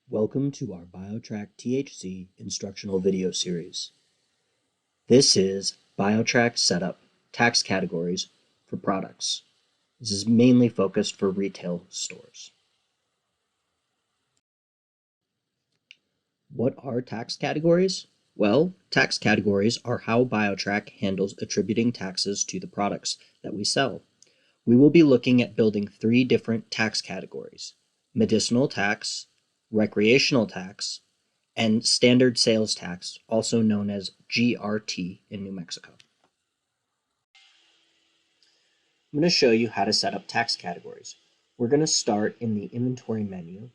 Welcome to our BioTrack THC Instructional Video Series. This is BioTrack Setup Tax Categories for Products. This is mainly focused for retail stores. What are tax categories? Well, tax categories are how BioTrack handles attributing taxes to the products that we sell. We will be looking at building 3 different tax categories: medicinal tax, recreational tax, and standard sales tax, also known as GRT in New Mexico. I'm going to show you how to set up tax categories. We're going to start in the inventory menu,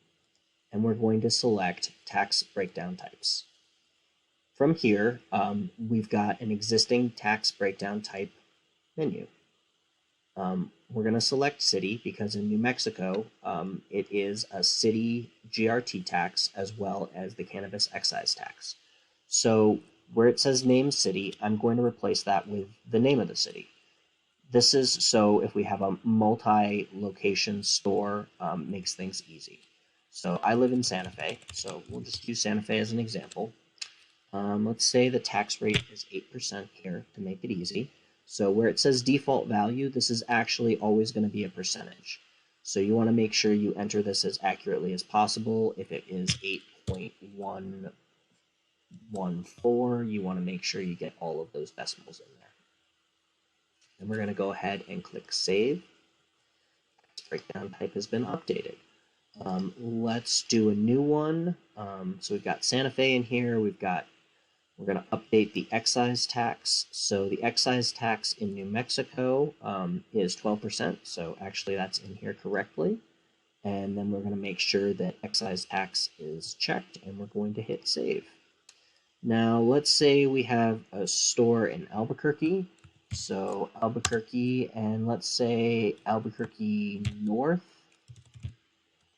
and we're going to select tax breakdown types. From here, we've got an existing tax breakdown type menu. We're going to select city because in New Mexico, it is a city GRT tax as well as the cannabis excise tax. So where it says name city, I'm going to replace that with the name of the city. This is so if we have a multi-location store, makes things easy. So I live in Santa Fe, so we'll just use Santa Fe as an example. Let's say the tax rate is 8% here to make it easy. So where it says default value, this is actually always going to be a percentage. So you want to make sure you enter this as accurately as possible. If it is 8.114, you want to make sure you get all of those decimals in there. And we're going to go ahead and click Save. Tax breakdown type has been updated. Let's do a new one. So we've got Santa Fe in here. We're going to update the excise tax. So the excise tax in New Mexico is 12%. So actually that's in here correctly. And then we're going to make sure that excise tax is checked, and we're going to hit Save. Now let's say we have a store in Albuquerque. So Albuquerque, and let's say Albuquerque North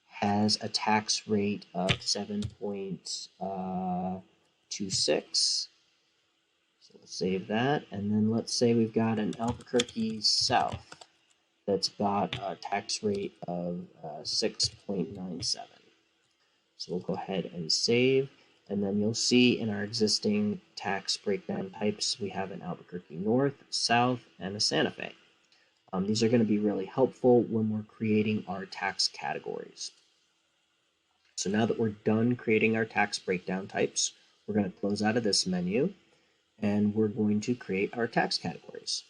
has a tax rate of 7.26. So we'll save that. And then let's say we've got an Albuquerque South that's got a tax rate of 6.97. So we'll go ahead and save. And then you'll see in our existing tax breakdown types, we have an Albuquerque North, South, and a Santa Fe. These are going to be really helpful when we're creating our tax categories. So now that we're done creating our tax breakdown types, we're going to close out of this menu, and we're going to create our tax categories.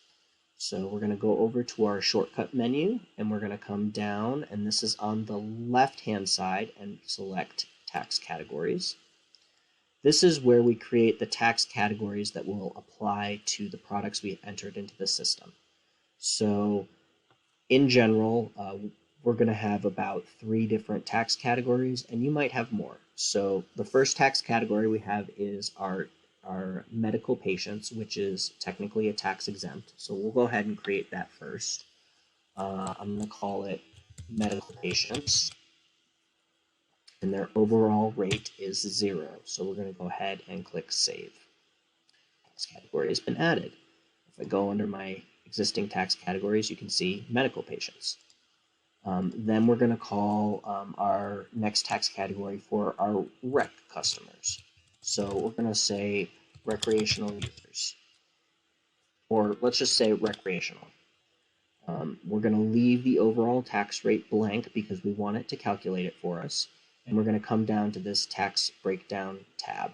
So we're going to go over to our shortcut menu, and we're going to come down, and this is on the left-hand side, and select tax categories. This is where we create the tax categories that will apply to the products we entered into the system. So in general, we're going to have about 3 different tax categories, and you might have more. So the first tax category we have is our medical patients, which is technically a tax exempt. So we'll go ahead and create that first. I'm going to call it medical patients. And their overall rate is 0. So we're going to go ahead and click Save. Tax category has been added. If I go under my existing tax categories, you can see medical patients. Then we're going to call our next tax category for our rec customers. So we're going to say recreational users, or let's just say recreational. We're going to leave the overall tax rate blank because we want it to calculate it for us. And we're going to come down to this tax breakdown tab.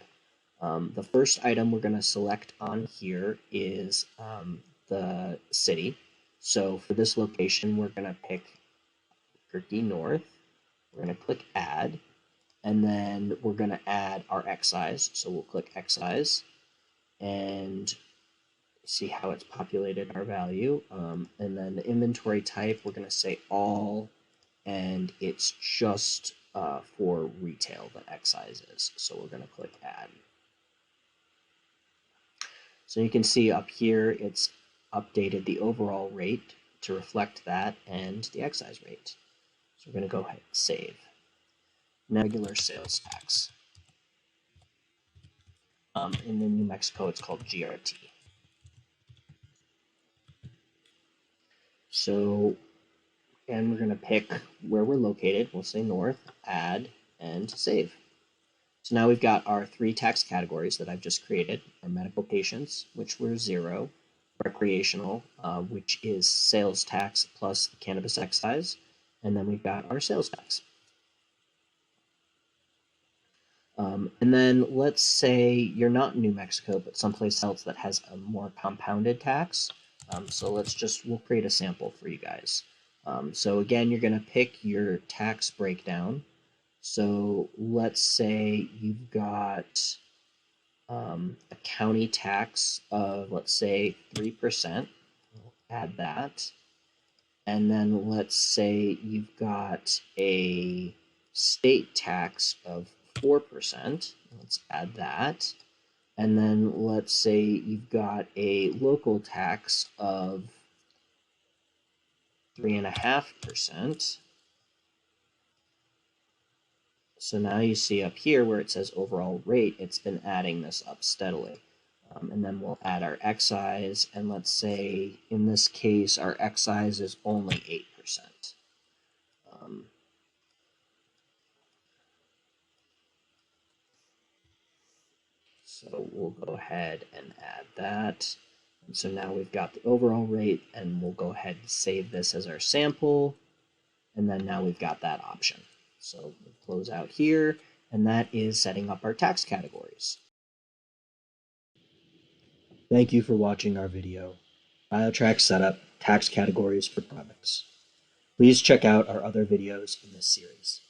The first item we're going to select on here is the city. So for this location, we're going to pick Albuquerque North. We're going to click Add, and then we're going to add our excise. So we'll click Excise and see how it's populated our value. And then the inventory type, we're going to say all, and it's just for retail that excise is. So we're going to click Add. So you can see up here it's updated the overall rate to reflect that and the excise rate. So we're going to go ahead and save. Now regular sales tax. In New Mexico it's called GRT. So, and we're going to pick where we're located. We'll say north, add, and save. So now we've got our 3 tax categories that I've just created: our medical patients, which were 0, recreational, which is sales tax plus the cannabis excise, and then we've got our sales tax. And then let's say you're not in New Mexico, but someplace else that has a more compounded tax. So we'll create a sample for you guys. So again, you're going to pick your tax breakdown. So let's say you've got a county tax of, let's say, 3%. We'll add that. And then let's say you've got a state tax of 4%. Let's add that. And then let's say you've got a local tax of 3.5%. So now you see up here where it says overall rate, it's been adding this up steadily. And then we'll add our excise, and let's say in this case our excise is only 8%. So we'll go ahead and add that. And so now we've got the overall rate, and we'll go ahead and save this as our sample. And then now we've got that option. So we'll close out here, and that is setting up our tax categories. Thank you for watching our video, BioTrack Setup Tax Categories for Products. Please check out our other videos in this series.